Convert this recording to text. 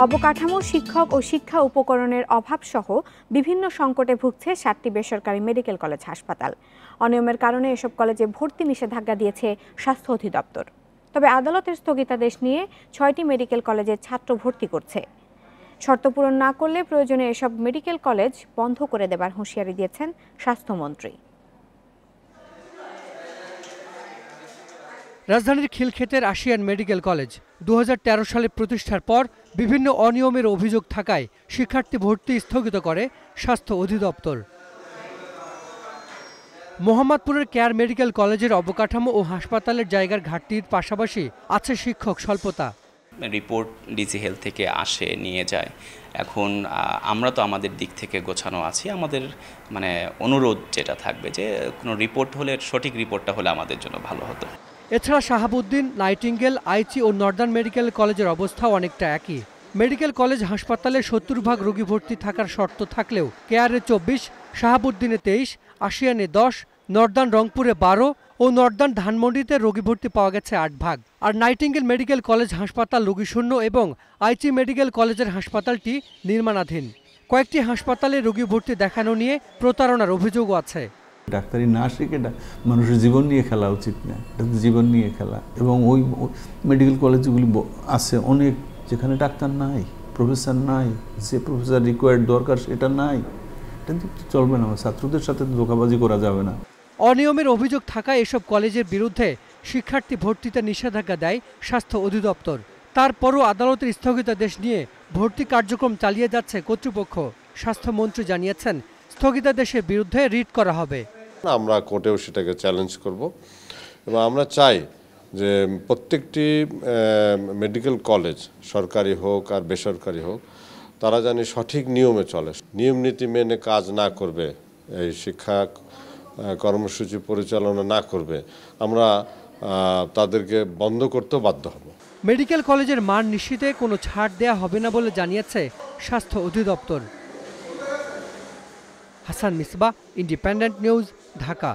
অবকাঠামো, শিক্ষক ও শিক্ষা উপকরণের অভাবসহ বিভিন্ন সংকটে ভুগছে 7টি বেসরকারি মেডিকেল কলেজ হাসপাতাল। অনিয়মের কারণে এসব কলেজে ভর্তি নিষেধাজ্ঞা দিয়েছে স্বাস্থ্য অধিদপ্তর। তবে আদালতের স্থগিতাদেশ নিয়ে 6টি মেডিকেল কলেজে ছাত্র ভর্তি করছে। শর্ত পূরণ না করলে প্রয়োজনে এসব মেডিকেল কলেজ বন্ধ করে দেবার হুঁশিয়ারি দিয়েছেন স্বাস্থ্যমন্ত্রী। রাজধানীর খিলক্ষেতের আশিয়ান মেডিকেল কলেজ 2013 সালে প্রতিষ্ঠার পর বিভিন্ন অনিয়মের অভিযোগ থাকায় শিক্ষার্থী ভর্তি স্থগিত করে স্বাস্থ্য অধিদপ্তর। মোহাম্মদপুরের কেয়ার মেডিকেল কলেজের অবকাঠামো ও হাসপাতালের জায়গার ঘাটতির পাশাপাশি আছে শিক্ষক স্বল্পতা। রিপোর্ট ডিসি হেলথ থেকে আসে, নিয়ে যায়। এখন আমরা তো আমাদের দিক থেকে গোছানো আছি। আমাদের অনুরোধ যেটা থাকবে যে কোনো রিপোর্ট হলে সঠিক রিপোর্টটা হলে আমাদের জন্য ভালো হতো। এছাড়া শাহাবুদ্দিন, নাইটিঙ্গেল, আইচি ও নর্দার্ন মেডিকেল কলেজের অবস্থাও অনেকটা একই। মেডিকেল কলেজ হাসপাতালে 70% রোগী ভর্তি থাকার শর্ত থাকলেও কেয়ারে 24, শাহাবুদ্দিনে 23, আশিয়ানে 10, নর্দার্ন রংপুরে 12 ও নর্দার্ন ধানমন্ডিতে রোগী ভর্তি পাওয়া গেছে 8%। আর নাইটিঙ্গেল মেডিকেল কলেজ হাসপাতাল রোগীশূন্য এবং আইচি মেডিকেল কলেজের হাসপাতালটি নির্মাণাধীন। কয়েকটি হাসপাতালে রোগী ভর্তি দেখানো নিয়ে প্রতারণার অভিযোগও আছে। ডাক্তারি না শিখে মানুষের জীবন নিয়ে খেলা উচিত না, এটা জীবন নিয়ে খেলা। এবং ওই মেডিকেল কলেজগুলি আছে অনেক, যেখানে ডাক্তার নাই, প্রফেসর নাই, যে প্রফেসর রিকোয়ার্ড দরকার সেটা নাই। এটা চলবে না, ছাত্রদের সাথে ধোঁকাবাজি করা যাবে না। অনিয়মের অভিযোগ থাকায় এসব কলেজের বিরুদ্ধে শিক্ষার্থী ভর্তিতে নিষেধাজ্ঞা দেয় স্বাস্থ্য অধিদপ্তর। তারপরও আদালতের স্থগিতাদেশ নিয়ে ভর্তি কার্যক্রম চালিয়ে যাচ্ছে কর্তৃপক্ষ। স্বাস্থ্যমন্ত্রী জানিয়েছেন, স্থগিতাদেশের বিরুদ্ধে রিট করা হবে। আমরা কোর্টেও সেটাকে চ্যালেঞ্জ করব এবং আমরা চাই যে প্রত্যেকটি মেডিকেল কলেজ, সরকারি হোক আর বেসরকারি হোক, তারা জানি সঠিক নিয়মে চলে, নিয়ম নীতি মেনে কাজ না করবে, এই শিক্ষা কর্মসূচি পরিচালনা না করবে, আমরা তাদেরকে বন্ধ করতেও বাধ্য হব। মেডিকেল কলেজের মান নিশ্চিতে কোনো ছাড় দেয়া হবে না বলে জানিয়েছে স্বাস্থ্য অধিদপ্তর। Hasan Misbah, independent news, Dhaka.